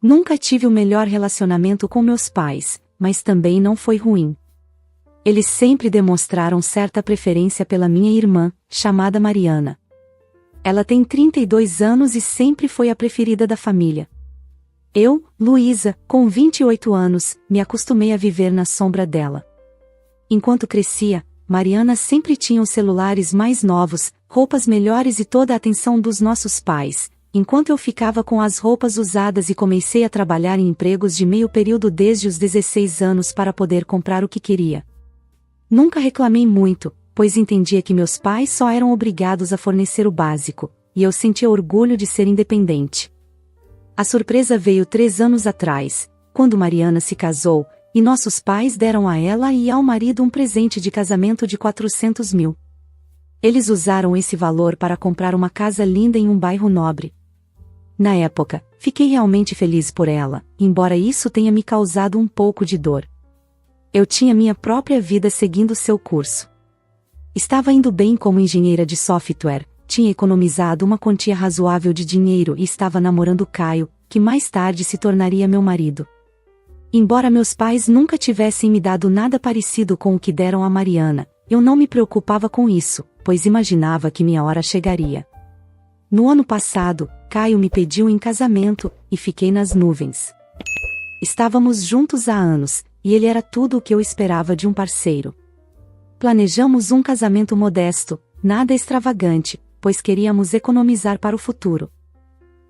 Nunca tive o melhor relacionamento com meus pais, mas também não foi ruim. Eles sempre demonstraram certa preferência pela minha irmã, chamada Mariana. Ela tem 32 anos e sempre foi a preferida da família. Eu, Luísa, com 28 anos, me acostumei a viver na sombra dela. Enquanto crescia, Mariana sempre tinha os celulares mais novos, roupas melhores e toda a atenção dos nossos pais, enquanto eu ficava com as roupas usadas e comecei a trabalhar em empregos de meio período desde os 16 anos para poder comprar o que queria. Nunca reclamei muito, pois entendia que meus pais só eram obrigados a fornecer o básico, e eu sentia orgulho de ser independente. A surpresa veio 3 anos atrás, quando Mariana se casou, e nossos pais deram a ela e ao marido um presente de casamento de 400 mil. Eles usaram esse valor para comprar uma casa linda em um bairro nobre. Na época, fiquei realmente feliz por ela, embora isso tenha me causado um pouco de dor. Eu tinha minha própria vida seguindo seu curso. Estava indo bem como engenheira de software, tinha economizado uma quantia razoável de dinheiro e estava namorando Caio, que mais tarde se tornaria meu marido. Embora meus pais nunca tivessem me dado nada parecido com o que deram a Mariana, eu não me preocupava com isso, pois imaginava que minha hora chegaria. No ano passado, Caio me pediu em casamento, e fiquei nas nuvens. Estávamos juntos há anos, e ele era tudo o que eu esperava de um parceiro. Planejamos um casamento modesto, nada extravagante, pois queríamos economizar para o futuro.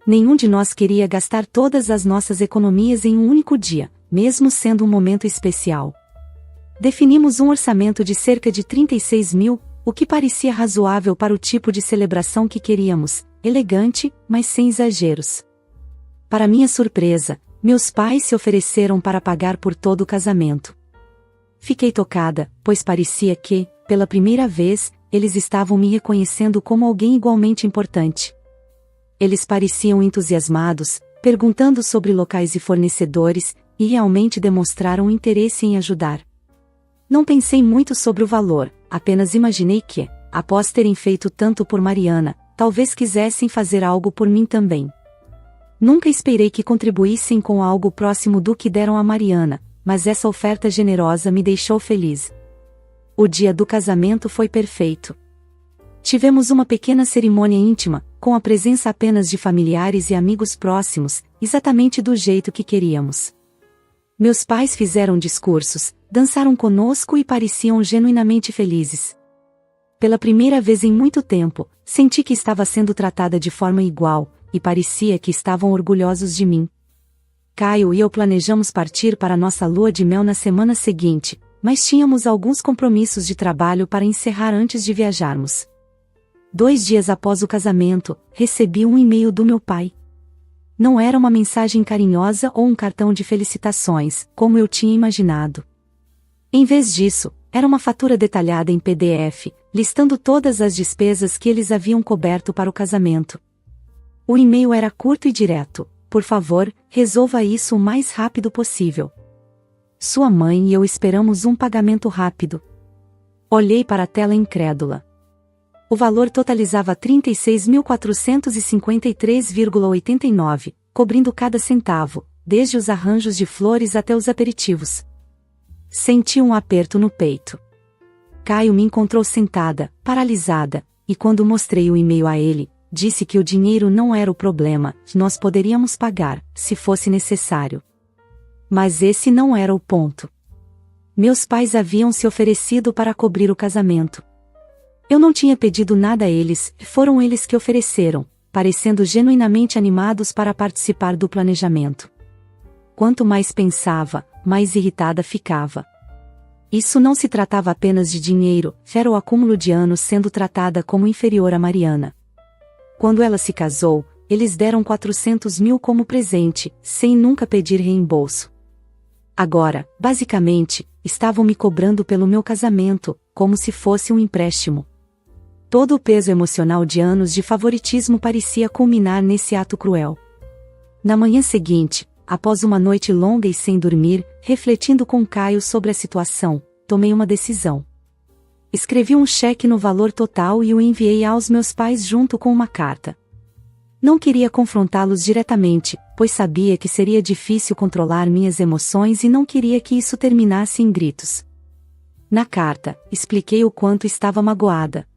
Nenhum de nós queria gastar todas as nossas economias em um único dia, mesmo sendo um momento especial. Definimos um orçamento de cerca de 36 mil, o que parecia razoável para o tipo de celebração que queríamos, elegante, mas sem exageros. Para minha surpresa, meus pais se ofereceram para pagar por todo o casamento. Fiquei tocada, pois parecia que, pela primeira vez, eles estavam me reconhecendo como alguém igualmente importante. Eles pareciam entusiasmados, perguntando sobre locais e fornecedores, e realmente demonstraram interesse em ajudar. Não pensei muito sobre o valor, apenas imaginei que, após terem feito tanto por Mariana, talvez quisessem fazer algo por mim também. Nunca esperei que contribuíssem com algo próximo do que deram a Mariana, mas essa oferta generosa me deixou feliz. O dia do casamento foi perfeito. Tivemos uma pequena cerimônia íntima, com a presença apenas de familiares e amigos próximos, exatamente do jeito que queríamos. Meus pais fizeram discursos, dançaram conosco e pareciam genuinamente felizes. Pela primeira vez em muito tempo, senti que estava sendo tratada de forma igual, e parecia que estavam orgulhosos de mim. Caio e eu planejamos partir para nossa lua de mel na semana seguinte, mas tínhamos alguns compromissos de trabalho para encerrar antes de viajarmos. 2 dias após o casamento, recebi um e-mail do meu pai. Não era uma mensagem carinhosa ou um cartão de felicitações, como eu tinha imaginado. Em vez disso, era uma fatura detalhada em PDF, listando todas as despesas que eles haviam coberto para o casamento. O e-mail era curto e direto: por favor, resolva isso o mais rápido possível. Sua mãe e eu esperamos um pagamento rápido. Olhei para a tela incrédula. O valor totalizava 36.453,89, cobrindo cada centavo, desde os arranjos de flores até os aperitivos. Senti um aperto no peito. Caio me encontrou sentada, paralisada, e quando mostrei o e-mail a ele, disse que o dinheiro não era o problema, nós poderíamos pagar, se fosse necessário. Mas esse não era o ponto. Meus pais haviam se oferecido para cobrir o casamento. Eu não tinha pedido nada a eles, foram eles que ofereceram, parecendo genuinamente animados para participar do planejamento. Quanto mais pensava, mais irritada ficava. Isso não se tratava apenas de dinheiro, era o acúmulo de anos sendo tratada como inferior a Mariana. Quando ela se casou, eles deram 400 mil como presente, sem nunca pedir reembolso. Agora, basicamente, estavam me cobrando pelo meu casamento, como se fosse um empréstimo. Todo o peso emocional de anos de favoritismo parecia culminar nesse ato cruel. Na manhã seguinte, após uma noite longa e sem dormir, refletindo com Caio sobre a situação, tomei uma decisão. Escrevi um cheque no valor total e o enviei aos meus pais junto com uma carta. Não queria confrontá-los diretamente, pois sabia que seria difícil controlar minhas emoções e não queria que isso terminasse em gritos. Na carta, expliquei o quanto estava magoada.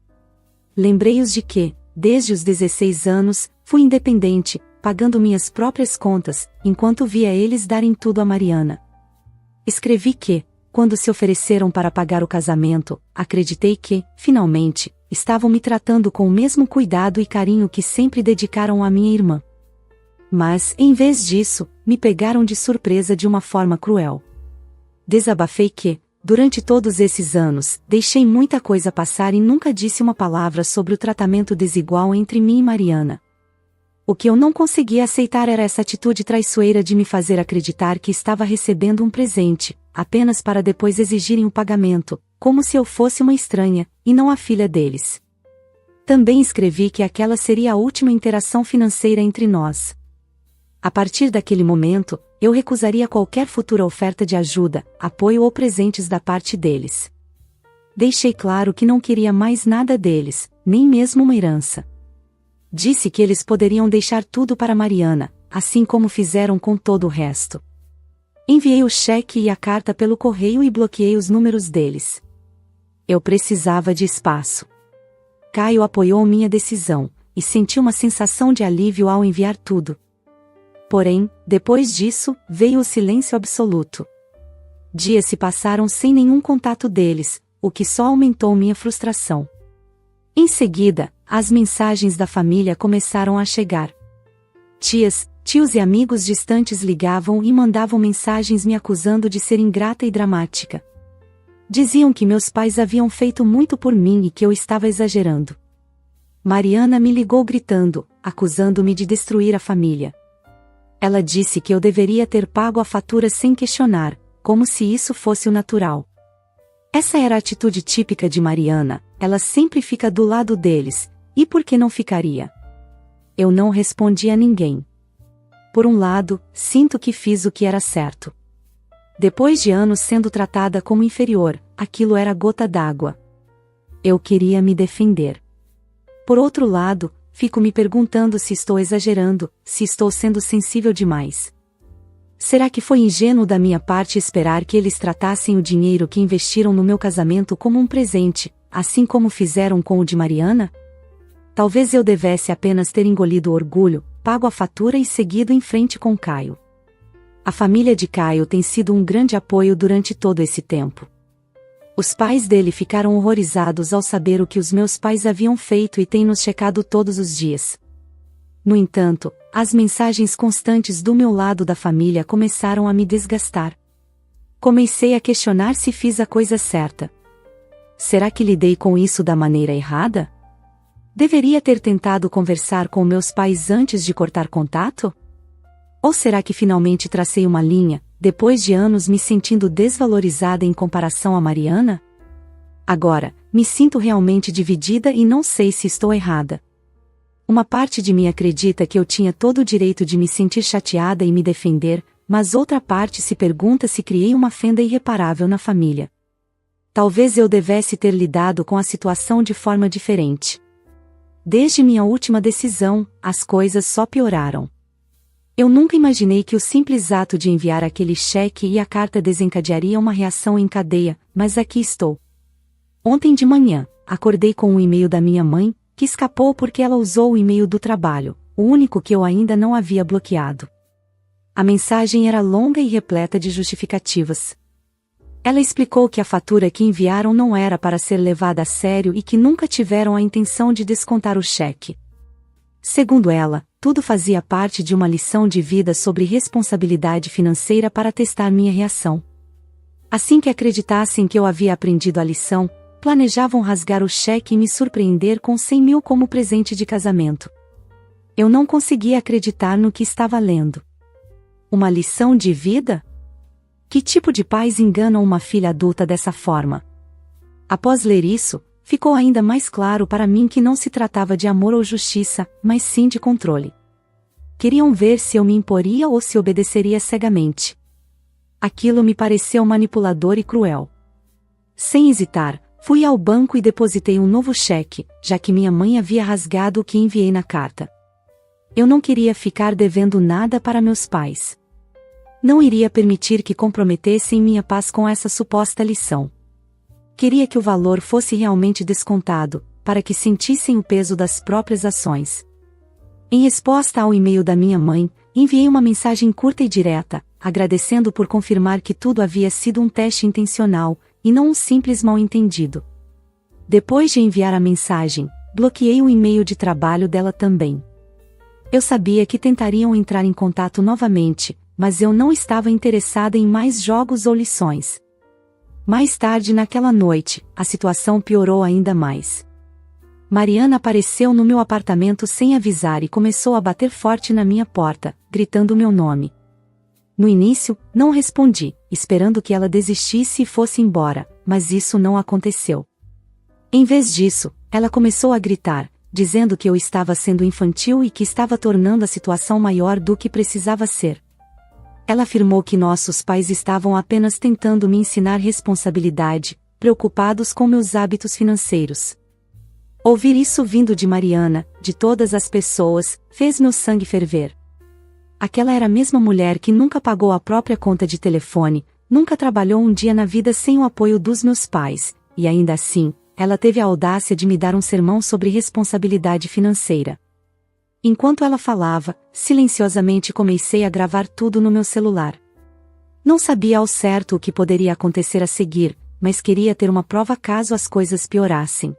Lembrei-os de que, desde os 16 anos, fui independente, pagando minhas próprias contas, enquanto via eles darem tudo a Mariana. Escrevi que, quando se ofereceram para pagar o casamento, acreditei que, finalmente, estavam me tratando com o mesmo cuidado e carinho que sempre dedicaram à minha irmã. Mas, em vez disso, me pegaram de surpresa de uma forma cruel. Desabafei que, durante todos esses anos, deixei muita coisa passar e nunca disse uma palavra sobre o tratamento desigual entre mim e Mariana. O que eu não conseguia aceitar era essa atitude traiçoeira de me fazer acreditar que estava recebendo um presente, apenas para depois exigirem o pagamento, como se eu fosse uma estranha, e não a filha deles. Também escrevi que aquela seria a última interação financeira entre nós. A partir daquele momento, eu recusaria qualquer futura oferta de ajuda, apoio ou presentes da parte deles. Deixei claro que não queria mais nada deles, nem mesmo uma herança. Disse que eles poderiam deixar tudo para Mariana, assim como fizeram com todo o resto. Enviei o cheque e a carta pelo correio e bloqueei os números deles. Eu precisava de espaço. Caio apoiou minha decisão, e senti uma sensação de alívio ao enviar tudo. Porém, depois disso, veio o silêncio absoluto. Dias se passaram sem nenhum contato deles, o que só aumentou minha frustração. Em seguida, as mensagens da família começaram a chegar. Tias, tios e amigos distantes ligavam e mandavam mensagens me acusando de ser ingrata e dramática. Diziam que meus pais haviam feito muito por mim e que eu estava exagerando. Mariana me ligou gritando, acusando-me de destruir a família. Ela disse que eu deveria ter pago a fatura sem questionar, como se isso fosse o natural. Essa era a atitude típica de Mariana, ela sempre fica do lado deles, e por que não ficaria? Eu não respondi a ninguém. Por um lado, sinto que fiz o que era certo. Depois de anos sendo tratada como inferior, aquilo era gota d'água. Eu queria me defender. Por outro lado, fico me perguntando se estou exagerando, se estou sendo sensível demais. Será que foi ingênuo da minha parte esperar que eles tratassem o dinheiro que investiram no meu casamento como um presente, assim como fizeram com o de Mariana? Talvez eu devesse apenas ter engolido o orgulho, pago a fatura e seguido em frente com Caio. A família de Caio tem sido um grande apoio durante todo esse tempo. Os pais dele ficaram horrorizados ao saber o que os meus pais haviam feito e têm nos checado todos os dias. No entanto, as mensagens constantes do meu lado da família começaram a me desgastar. Comecei a questionar se fiz a coisa certa. Será que lidei com isso da maneira errada? Deveria ter tentado conversar com meus pais antes de cortar contato? Ou será que finalmente tracei uma linha, depois de anos me sentindo desvalorizada em comparação a Mariana? Agora, me sinto realmente dividida e não sei se estou errada. Uma parte de mim acredita que eu tinha todo o direito de me sentir chateada e me defender, mas outra parte se pergunta se criei uma fenda irreparável na família. Talvez eu devesse ter lidado com a situação de forma diferente. Desde minha última decisão, as coisas só pioraram. Eu nunca imaginei que o simples ato de enviar aquele cheque e a carta desencadearia uma reação em cadeia, mas aqui estou. Ontem de manhã, acordei com um e-mail da minha mãe, que escapou porque ela usou o e-mail do trabalho, o único que eu ainda não havia bloqueado. A mensagem era longa e repleta de justificativas. Ela explicou que a fatura que enviaram não era para ser levada a sério e que nunca tiveram a intenção de descontar o cheque. Segundo ela, tudo fazia parte de uma lição de vida sobre responsabilidade financeira para testar minha reação. Assim que acreditassem que eu havia aprendido a lição, planejavam rasgar o cheque e me surpreender com 100 mil como presente de casamento. Eu não conseguia acreditar no que estava lendo. Uma lição de vida? Que tipo de pais enganam uma filha adulta dessa forma? Após ler isso, ficou ainda mais claro para mim que não se tratava de amor ou justiça, mas sim de controle. Queriam ver se eu me imporia ou se obedeceria cegamente. Aquilo me pareceu manipulador e cruel. Sem hesitar, fui ao banco e depositei um novo cheque, já que minha mãe havia rasgado o que enviei na carta. Eu não queria ficar devendo nada para meus pais. Não iria permitir que comprometessem minha paz com essa suposta lição. Queria que o valor fosse realmente descontado, para que sentissem o peso das próprias ações. Em resposta ao e-mail da minha mãe, enviei uma mensagem curta e direta, agradecendo por confirmar que tudo havia sido um teste intencional, e não um simples mal-entendido. Depois de enviar a mensagem, bloqueei o e-mail de trabalho dela também. Eu sabia que tentariam entrar em contato novamente, mas eu não estava interessada em mais jogos ou lições. Mais tarde naquela noite, a situação piorou ainda mais. Mariana apareceu no meu apartamento sem avisar e começou a bater forte na minha porta, gritando meu nome. No início, não respondi, esperando que ela desistisse e fosse embora, mas isso não aconteceu. Em vez disso, ela começou a gritar, dizendo que eu estava sendo infantil e que estava tornando a situação maior do que precisava ser. Ela afirmou que nossos pais estavam apenas tentando me ensinar responsabilidade, preocupados com meus hábitos financeiros. Ouvir isso vindo de Mariana, de todas as pessoas, fez meu sangue ferver. Aquela era a mesma mulher que nunca pagou a própria conta de telefone, nunca trabalhou um dia na vida sem o apoio dos meus pais, e ainda assim, ela teve a audácia de me dar um sermão sobre responsabilidade financeira. Enquanto ela falava, silenciosamente comecei a gravar tudo no meu celular. Não sabia ao certo o que poderia acontecer a seguir, mas queria ter uma prova caso as coisas piorassem.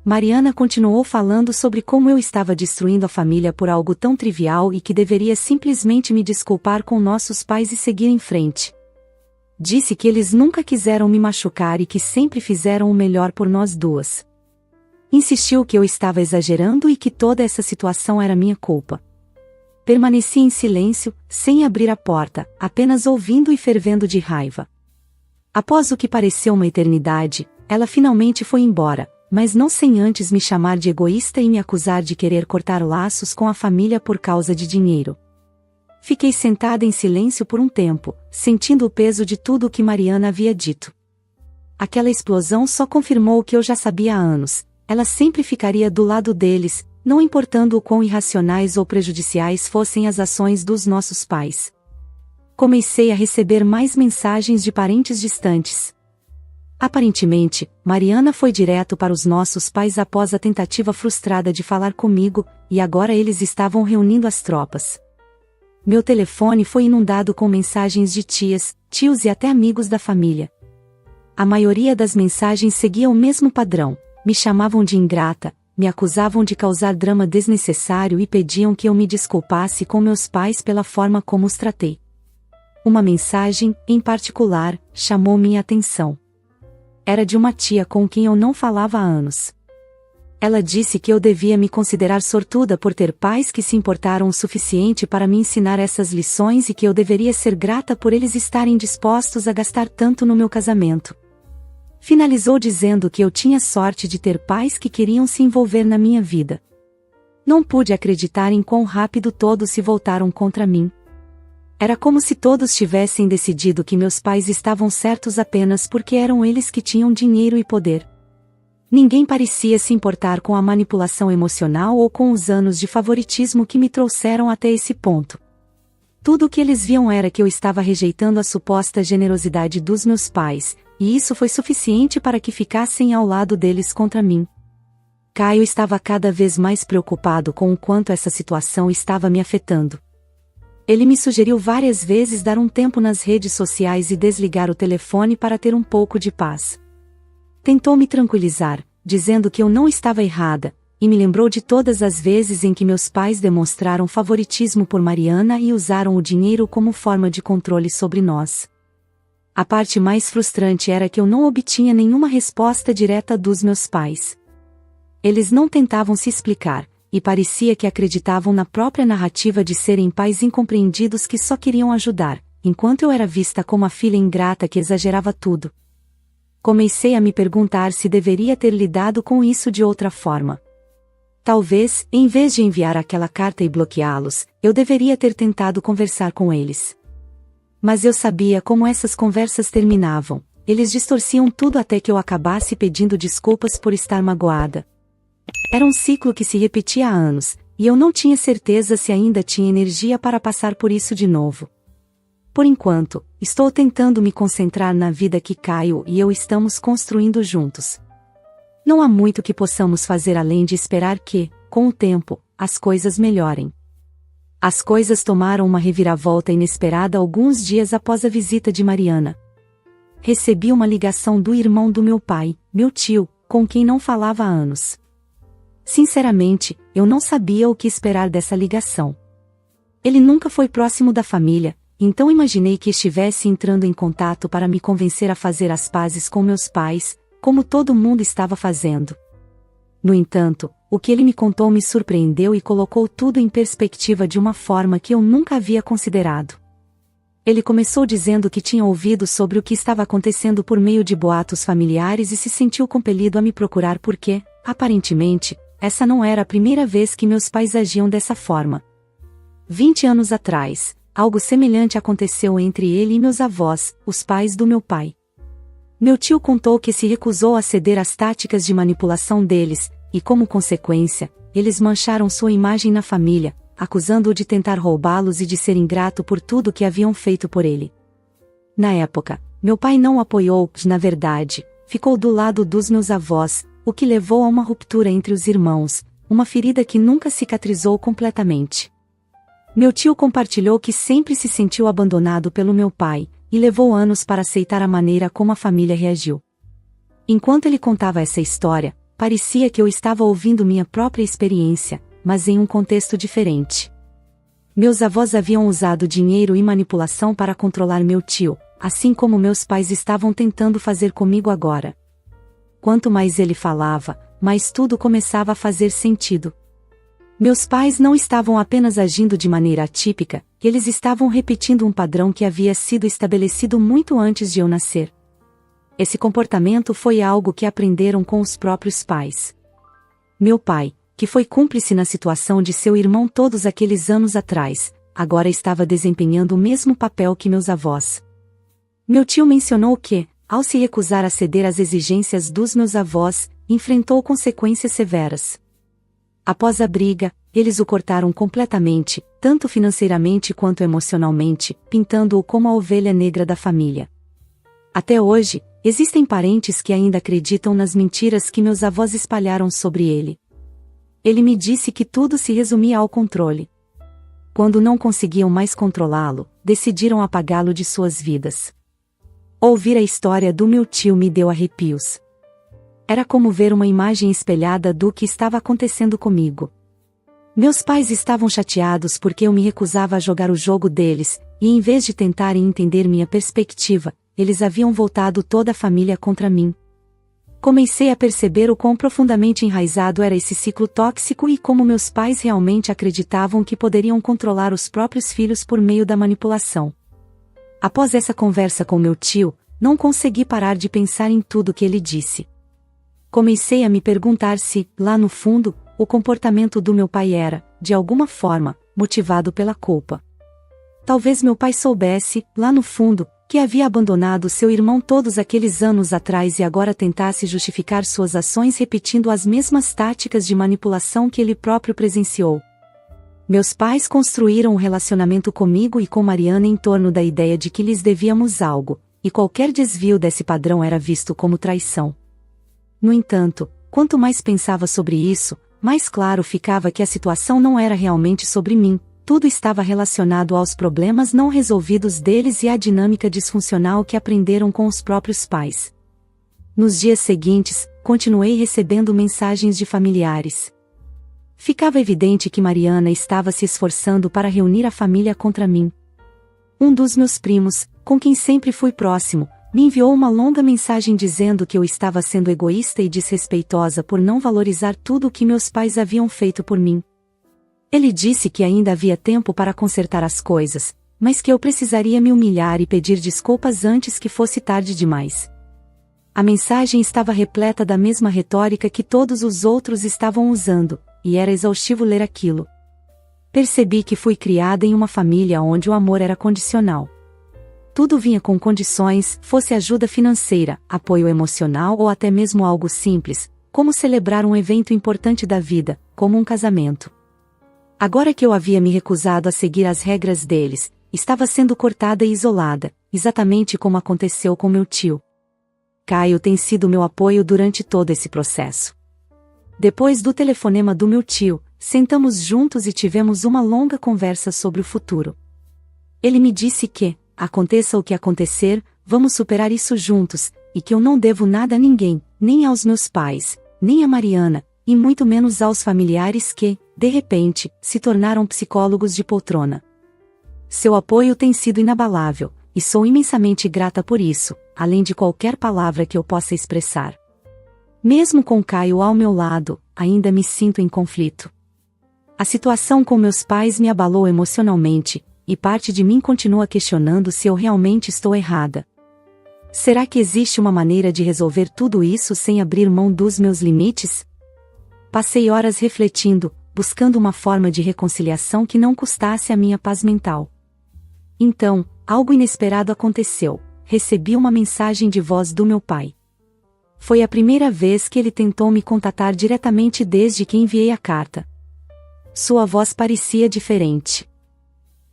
Mariana continuou falando sobre como eu estava destruindo a família por algo tão trivial e que deveria simplesmente me desculpar com nossos pais e seguir em frente. Disse que eles nunca quiseram me machucar e que sempre fizeram o melhor por nós duas. Insistiu que eu estava exagerando e que toda essa situação era minha culpa. Permaneci em silêncio, sem abrir a porta, apenas ouvindo e fervendo de raiva. Após o que pareceu uma eternidade, ela finalmente foi embora, mas não sem antes me chamar de egoísta e me acusar de querer cortar laços com a família por causa de dinheiro. Fiquei sentada em silêncio por um tempo, sentindo o peso de tudo o que Mariana havia dito. Aquela explosão só confirmou o que eu já sabia há anos. Ela sempre ficaria do lado deles, não importando o quão irracionais ou prejudiciais fossem as ações dos nossos pais. Comecei a receber mais mensagens de parentes distantes. Aparentemente, Mariana foi direto para os nossos pais após a tentativa frustrada de falar comigo, e agora eles estavam reunindo as tropas. Meu telefone foi inundado com mensagens de tias, tios e até amigos da família. A maioria das mensagens seguia o mesmo padrão. Me chamavam de ingrata, me acusavam de causar drama desnecessário e pediam que eu me desculpasse com meus pais pela forma como os tratei. Uma mensagem, em particular, chamou minha atenção. Era de uma tia com quem eu não falava há anos. Ela disse que eu devia me considerar sortuda por ter pais que se importaram o suficiente para me ensinar essas lições e que eu deveria ser grata por eles estarem dispostos a gastar tanto no meu casamento. Finalizou dizendo que eu tinha sorte de ter pais que queriam se envolver na minha vida. Não pude acreditar em quão rápido todos se voltaram contra mim. Era como se todos tivessem decidido que meus pais estavam certos apenas porque eram eles que tinham dinheiro e poder. Ninguém parecia se importar com a manipulação emocional ou com os anos de favoritismo que me trouxeram até esse ponto. Tudo o que eles viam era que eu estava rejeitando a suposta generosidade dos meus pais, e isso foi suficiente para que ficassem ao lado deles contra mim. Caio estava cada vez mais preocupado com o quanto essa situação estava me afetando. Ele me sugeriu várias vezes dar um tempo nas redes sociais e desligar o telefone para ter um pouco de paz. Tentou me tranquilizar, dizendo que eu não estava errada, e me lembrou de todas as vezes em que meus pais demonstraram favoritismo por Mariana e usaram o dinheiro como forma de controle sobre nós. A parte mais frustrante era que eu não obtinha nenhuma resposta direta dos meus pais. Eles não tentavam se explicar, e parecia que acreditavam na própria narrativa de serem pais incompreendidos que só queriam ajudar, enquanto eu era vista como a filha ingrata que exagerava tudo. Comecei a me perguntar se deveria ter lidado com isso de outra forma. Talvez, em vez de enviar aquela carta e bloqueá-los, eu deveria ter tentado conversar com eles. Mas eu sabia como essas conversas terminavam. Eles distorciam tudo até que eu acabasse pedindo desculpas por estar magoada. Era um ciclo que se repetia há anos, e eu não tinha certeza se ainda tinha energia para passar por isso de novo. Por enquanto, estou tentando me concentrar na vida que Caio e eu estamos construindo juntos. Não há muito que possamos fazer além de esperar que, com o tempo, as coisas melhorem. As coisas tomaram uma reviravolta inesperada alguns dias após a visita de Mariana. Recebi uma ligação do irmão do meu pai, meu tio, com quem não falava há anos. Sinceramente, eu não sabia o que esperar dessa ligação. Ele nunca foi próximo da família, então imaginei que estivesse entrando em contato para me convencer a fazer as pazes com meus pais, como todo mundo estava fazendo. No entanto, o que ele me contou me surpreendeu e colocou tudo em perspectiva de uma forma que eu nunca havia considerado. Ele começou dizendo que tinha ouvido sobre o que estava acontecendo por meio de boatos familiares e se sentiu compelido a me procurar porque, aparentemente, essa não era a primeira vez que meus pais agiam dessa forma. 20 anos atrás, algo semelhante aconteceu entre ele e meus avós, os pais do meu pai. Meu tio contou que se recusou a ceder às táticas de manipulação deles, e como consequência, eles mancharam sua imagem na família, acusando-o de tentar roubá-los e de ser ingrato por tudo que haviam feito por ele. Na época, meu pai não o apoiou, na verdade, ficou do lado dos meus avós, o que levou a uma ruptura entre os irmãos, uma ferida que nunca cicatrizou completamente. Meu tio compartilhou que sempre se sentiu abandonado pelo meu pai, e levou anos para aceitar a maneira como a família reagiu. Enquanto ele contava essa história, parecia que eu estava ouvindo minha própria experiência, mas em um contexto diferente. Meus avós haviam usado dinheiro e manipulação para controlar meu tio, assim como meus pais estavam tentando fazer comigo agora. Quanto mais ele falava, mais tudo começava a fazer sentido. Meus pais não estavam apenas agindo de maneira atípica, eles estavam repetindo um padrão que havia sido estabelecido muito antes de eu nascer. Esse comportamento foi algo que aprenderam com os próprios pais. Meu pai, que foi cúmplice na situação de seu irmão todos aqueles anos atrás, agora estava desempenhando o mesmo papel que meus avós. Meu tio mencionou que, ao se recusar a ceder às exigências dos meus avós, enfrentou consequências severas. Após a briga, eles o cortaram completamente, tanto financeiramente quanto emocionalmente, pintando-o como a ovelha negra da família. Até hoje, existem parentes que ainda acreditam nas mentiras que meus avós espalharam sobre ele. Ele me disse que tudo se resumia ao controle. Quando não conseguiam mais controlá-lo, decidiram apagá-lo de suas vidas. Ouvir a história do meu tio me deu arrepios. Era como ver uma imagem espelhada do que estava acontecendo comigo. Meus pais estavam chateados porque eu me recusava a jogar o jogo deles, e em vez de tentarem entender minha perspectiva, eles haviam voltado toda a família contra mim. Comecei a perceber o quão profundamente enraizado era esse ciclo tóxico e como meus pais realmente acreditavam que poderiam controlar os próprios filhos por meio da manipulação. Após essa conversa com meu tio, não consegui parar de pensar em tudo que ele disse. Comecei a me perguntar se, lá no fundo, o comportamento do meu pai era, de alguma forma, motivado pela culpa. Talvez meu pai soubesse, lá no fundo, que havia abandonado seu irmão todos aqueles anos atrás e agora tentasse justificar suas ações repetindo as mesmas táticas de manipulação que ele próprio presenciou. Meus pais construíram um relacionamento comigo e com Mariana em torno da ideia de que lhes devíamos algo, e qualquer desvio desse padrão era visto como traição. No entanto, quanto mais pensava sobre isso, mais claro ficava que a situação não era realmente sobre mim, tudo estava relacionado aos problemas não resolvidos deles e à dinâmica disfuncional que aprenderam com os próprios pais. Nos dias seguintes, continuei recebendo mensagens de familiares. Ficava evidente que Mariana estava se esforçando para reunir a família contra mim. Um dos meus primos, com quem sempre fui próximo, me enviou uma longa mensagem dizendo que eu estava sendo egoísta e desrespeitosa por não valorizar tudo o que meus pais haviam feito por mim. Ele disse que ainda havia tempo para consertar as coisas, mas que eu precisaria me humilhar e pedir desculpas antes que fosse tarde demais. A mensagem estava repleta da mesma retórica que todos os outros estavam usando, e era exaustivo ler aquilo. Percebi que fui criada em uma família onde o amor era condicional. Tudo vinha com condições, fosse ajuda financeira, apoio emocional ou até mesmo algo simples, como celebrar um evento importante da vida, como um casamento. Agora que eu havia me recusado a seguir as regras deles, estava sendo cortada e isolada, exatamente como aconteceu com meu tio. Caio tem sido meu apoio durante todo esse processo. Depois do telefonema do meu tio, sentamos juntos e tivemos uma longa conversa sobre o futuro. Ele me disse que, aconteça o que acontecer, vamos superar isso juntos, e que eu não devo nada a ninguém, nem aos meus pais, nem a Mariana, e muito menos aos familiares que, de repente, se tornaram psicólogos de poltrona. Seu apoio tem sido inabalável, e sou imensamente grata por isso, além de qualquer palavra que eu possa expressar. Mesmo com Caio ao meu lado, ainda me sinto em conflito. A situação com meus pais me abalou emocionalmente, e parte de mim continua questionando se eu realmente estou errada. Será que existe uma maneira de resolver tudo isso sem abrir mão dos meus limites? Passei horas refletindo, buscando uma forma de reconciliação que não custasse a minha paz mental. Então, algo inesperado aconteceu. Recebi uma mensagem de voz do meu pai. Foi a primeira vez que ele tentou me contatar diretamente desde que enviei a carta. Sua voz parecia diferente.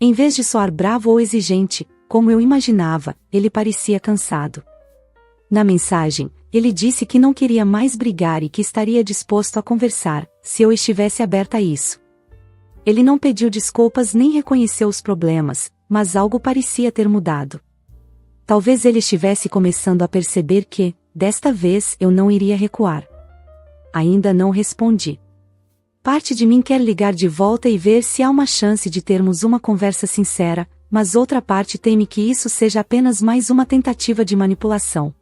Em vez de soar bravo ou exigente, como eu imaginava, ele parecia cansado. Na mensagem, ele disse que não queria mais brigar e que estaria disposto a conversar, se eu estivesse aberta a isso. Ele não pediu desculpas nem reconheceu os problemas, mas algo parecia ter mudado. Talvez ele estivesse começando a perceber que, desta vez, eu não iria recuar. Ainda não respondi. Parte de mim quer ligar de volta e ver se há uma chance de termos uma conversa sincera, mas outra parte teme que isso seja apenas mais uma tentativa de manipulação.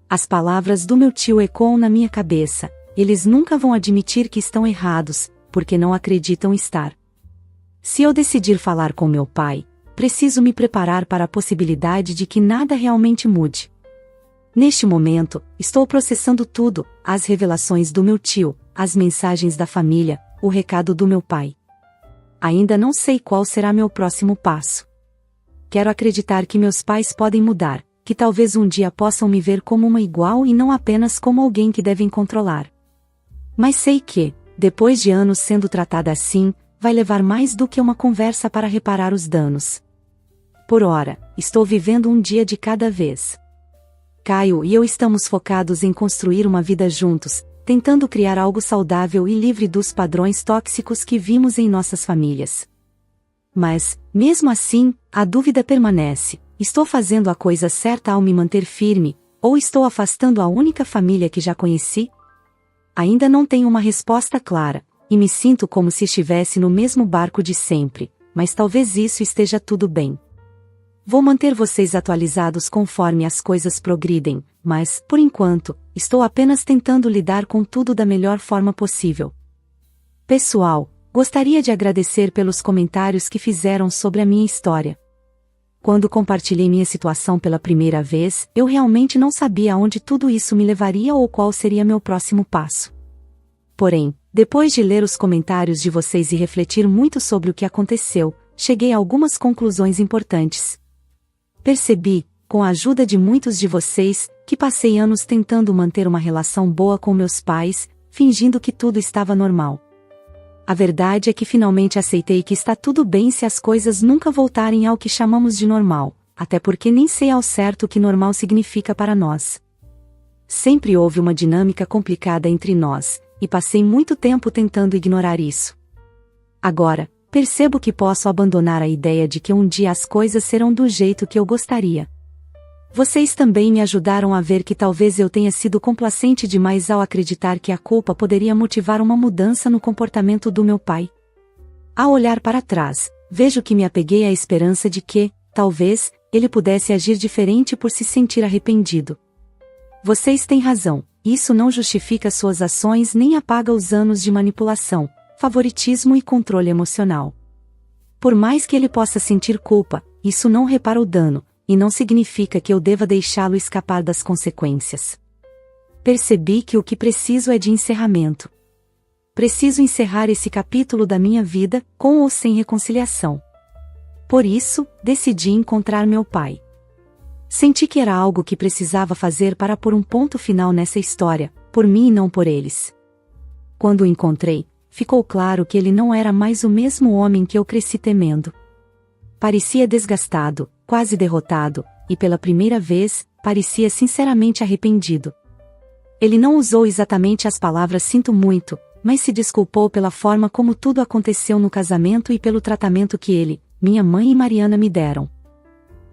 As palavras do meu tio ecoam na minha cabeça. Eles nunca vão admitir que estão errados, porque não acreditam estar. Se eu decidir falar com meu pai, preciso me preparar para a possibilidade de que nada realmente mude. Neste momento, estou processando tudo, as revelações do meu tio, as mensagens da família, o recado do meu pai. Ainda não sei qual será meu próximo passo. Quero acreditar que meus pais podem mudar, que talvez um dia possam me ver como uma igual e não apenas como alguém que devem controlar. Mas sei que, depois de anos sendo tratada assim, vai levar mais do que uma conversa para reparar os danos. Por ora, estou vivendo um dia de cada vez. Caio e eu estamos focados em construir uma vida juntos, tentando criar algo saudável e livre dos padrões tóxicos que vimos em nossas famílias. Mas, mesmo assim, a dúvida permanece: estou fazendo a coisa certa ao me manter firme, ou estou afastando a única família que já conheci? Ainda não tenho uma resposta clara, e me sinto como se estivesse no mesmo barco de sempre, mas talvez isso esteja tudo bem. Vou manter vocês atualizados conforme as coisas progridem, mas, por enquanto, estou apenas tentando lidar com tudo da melhor forma possível. Pessoal, gostaria de agradecer pelos comentários que fizeram sobre a minha história. Quando compartilhei minha situação pela primeira vez, eu realmente não sabia aonde tudo isso me levaria ou qual seria meu próximo passo. Porém, depois de ler os comentários de vocês e refletir muito sobre o que aconteceu, cheguei a algumas conclusões importantes. Percebi, com a ajuda de muitos de vocês, que passei anos tentando manter uma relação boa com meus pais, fingindo que tudo estava normal. A verdade é que finalmente aceitei que está tudo bem se as coisas nunca voltarem ao que chamamos de normal, até porque nem sei ao certo o que normal significa para nós. Sempre houve uma dinâmica complicada entre nós, e passei muito tempo tentando ignorar isso. Agora, percebo que posso abandonar a ideia de que um dia as coisas serão do jeito que eu gostaria. Vocês também me ajudaram a ver que talvez eu tenha sido complacente demais ao acreditar que a culpa poderia motivar uma mudança no comportamento do meu pai. Ao olhar para trás, vejo que me apeguei à esperança de que, talvez, ele pudesse agir diferente por se sentir arrependido. Vocês têm razão, isso não justifica suas ações nem apaga os anos de manipulação, favoritismo e controle emocional. Por mais que ele possa sentir culpa, isso não repara o dano, e não significa que eu deva deixá-lo escapar das consequências. Percebi que o que preciso é de encerramento. Preciso encerrar esse capítulo da minha vida, com ou sem reconciliação. Por isso, decidi encontrar meu pai. Senti que era algo que precisava fazer para pôr um ponto final nessa história, por mim e não por eles. Quando o encontrei, ficou claro que ele não era mais o mesmo homem que eu cresci temendo. Parecia desgastado, quase derrotado, e pela primeira vez, parecia sinceramente arrependido. Ele não usou exatamente as palavras "sinto muito", mas se desculpou pela forma como tudo aconteceu no casamento e pelo tratamento que ele, minha mãe e Mariana me deram.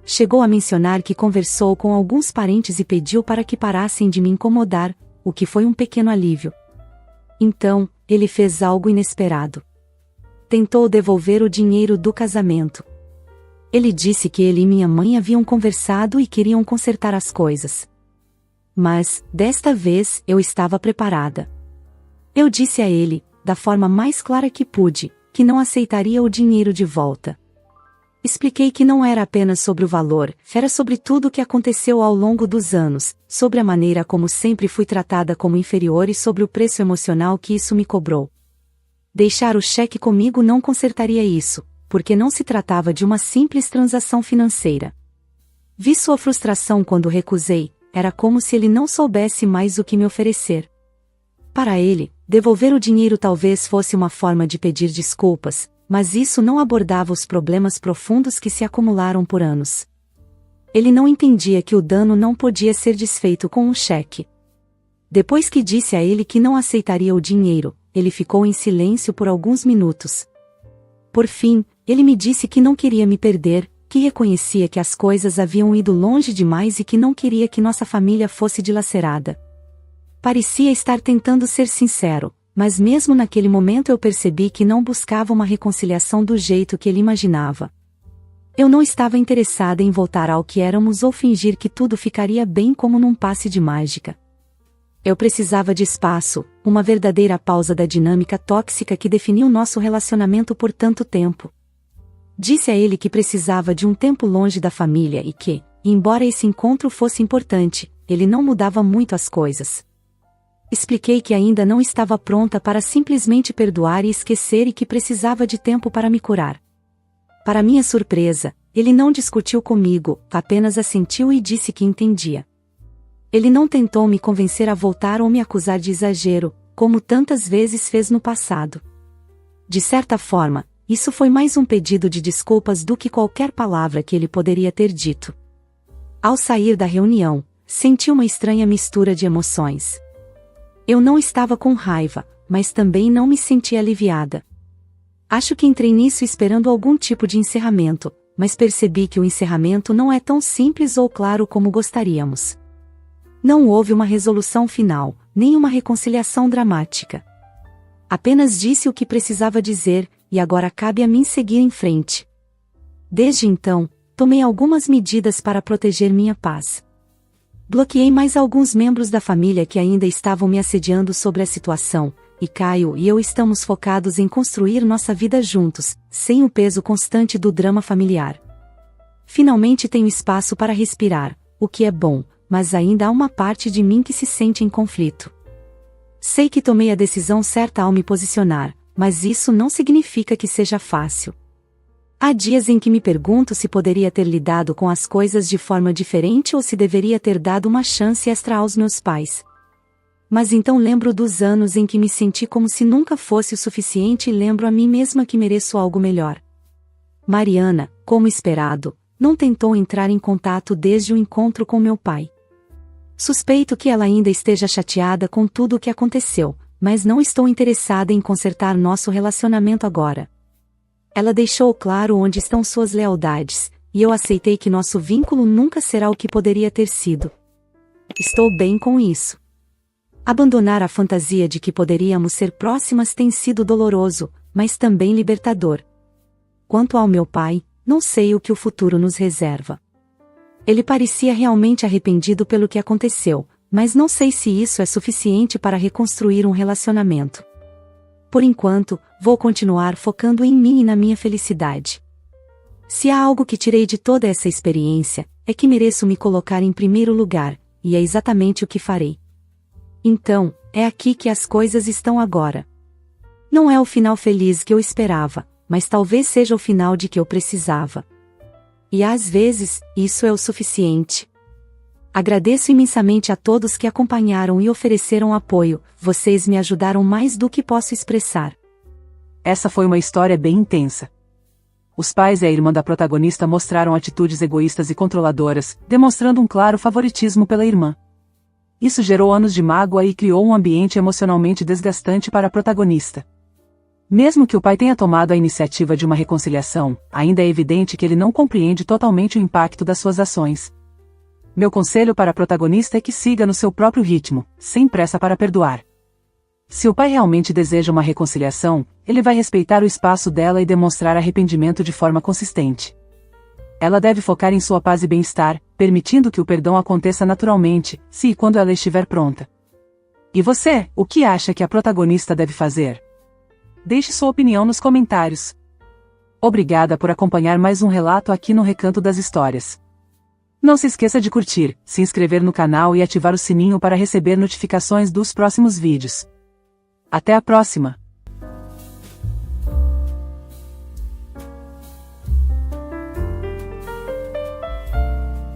Chegou a mencionar que conversou com alguns parentes e pediu para que parassem de me incomodar, o que foi um pequeno alívio. Então, ele fez algo inesperado. Tentou devolver o dinheiro do casamento. Ele disse que ele e minha mãe haviam conversado e queriam consertar as coisas. Mas, desta vez, eu estava preparada. Eu disse a ele, da forma mais clara que pude, que não aceitaria o dinheiro de volta. Expliquei que não era apenas sobre o valor, era sobre tudo o que aconteceu ao longo dos anos, sobre a maneira como sempre fui tratada como inferior e sobre o preço emocional que isso me cobrou. Deixar o cheque comigo não consertaria isso, porque não se tratava de uma simples transação financeira. Vi sua frustração quando recusei, era como se ele não soubesse mais o que me oferecer. Para ele, devolver o dinheiro talvez fosse uma forma de pedir desculpas, mas isso não abordava os problemas profundos que se acumularam por anos. Ele não entendia que o dano não podia ser desfeito com um cheque. Depois que disse a ele que não aceitaria o dinheiro, ele ficou em silêncio por alguns minutos. Por fim, ele me disse que não queria me perder, que reconhecia que as coisas haviam ido longe demais e que não queria que nossa família fosse dilacerada. Parecia estar tentando ser sincero, mas mesmo naquele momento eu percebi que não buscava uma reconciliação do jeito que ele imaginava. Eu não estava interessada em voltar ao que éramos ou fingir que tudo ficaria bem como num passe de mágica. Eu precisava de espaço, uma verdadeira pausa da dinâmica tóxica que definiu nosso relacionamento por tanto tempo. Disse a ele que precisava de um tempo longe da família e que, embora esse encontro fosse importante, ele não mudava muito as coisas. Expliquei que ainda não estava pronta para simplesmente perdoar e esquecer e que precisava de tempo para me curar. Para minha surpresa, ele não discutiu comigo, apenas assentiu e disse que entendia. Ele não tentou me convencer a voltar ou me acusar de exagero, como tantas vezes fez no passado. De certa forma, isso foi mais um pedido de desculpas do que qualquer palavra que ele poderia ter dito. Ao sair da reunião, senti uma estranha mistura de emoções. Eu não estava com raiva, mas também não me sentia aliviada. Acho que entrei nisso esperando algum tipo de encerramento, mas percebi que o encerramento não é tão simples ou claro como gostaríamos. Não houve uma resolução final, nem uma reconciliação dramática. Apenas disse o que precisava dizer, e agora cabe a mim seguir em frente. Desde então, tomei algumas medidas para proteger minha paz. Bloqueei mais alguns membros da família que ainda estavam me assediando sobre a situação, e Caio e eu estamos focados em construir nossa vida juntos, sem o peso constante do drama familiar. Finalmente tenho espaço para respirar, o que é bom, mas ainda há uma parte de mim que se sente em conflito. Sei que tomei a decisão certa ao me posicionar, mas isso não significa que seja fácil. Há dias em que me pergunto se poderia ter lidado com as coisas de forma diferente ou se deveria ter dado uma chance extra aos meus pais. Mas então lembro dos anos em que me senti como se nunca fosse o suficiente e lembro a mim mesma que mereço algo melhor. Mariana, como esperado, não tentou entrar em contato desde o encontro com meu pai. Suspeito que ela ainda esteja chateada com tudo o que aconteceu, mas não estou interessada em consertar nosso relacionamento agora. Ela deixou claro onde estão suas lealdades, e eu aceitei que nosso vínculo nunca será o que poderia ter sido. Estou bem com isso. Abandonar a fantasia de que poderíamos ser próximas tem sido doloroso, mas também libertador. Quanto ao meu pai, não sei o que o futuro nos reserva. Ele parecia realmente arrependido pelo que aconteceu, mas não sei se isso é suficiente para reconstruir um relacionamento. Por enquanto, vou continuar focando em mim e na minha felicidade. Se há algo que tirei de toda essa experiência, é que mereço me colocar em primeiro lugar, e é exatamente o que farei. Então, é aqui que as coisas estão agora. Não é o final feliz que eu esperava, mas talvez seja o final de que eu precisava. E às vezes, isso é o suficiente. Agradeço imensamente a todos que acompanharam e ofereceram apoio, vocês me ajudaram mais do que posso expressar. Essa foi uma história bem intensa. Os pais e a irmã da protagonista mostraram atitudes egoístas e controladoras, demonstrando um claro favoritismo pela irmã. Isso gerou anos de mágoa e criou um ambiente emocionalmente desgastante para a protagonista. Mesmo que o pai tenha tomado a iniciativa de uma reconciliação, ainda é evidente que ele não compreende totalmente o impacto das suas ações. Meu conselho para a protagonista é que siga no seu próprio ritmo, sem pressa para perdoar. Se o pai realmente deseja uma reconciliação, ele vai respeitar o espaço dela e demonstrar arrependimento de forma consistente. Ela deve focar em sua paz e bem-estar, permitindo que o perdão aconteça naturalmente, se e quando ela estiver pronta. E você, o que acha que a protagonista deve fazer? Deixe sua opinião nos comentários. Obrigada por acompanhar mais um relato aqui no Recanto das Histórias. Não se esqueça de curtir, se inscrever no canal e ativar o sininho para receber notificações dos próximos vídeos. Até a próxima!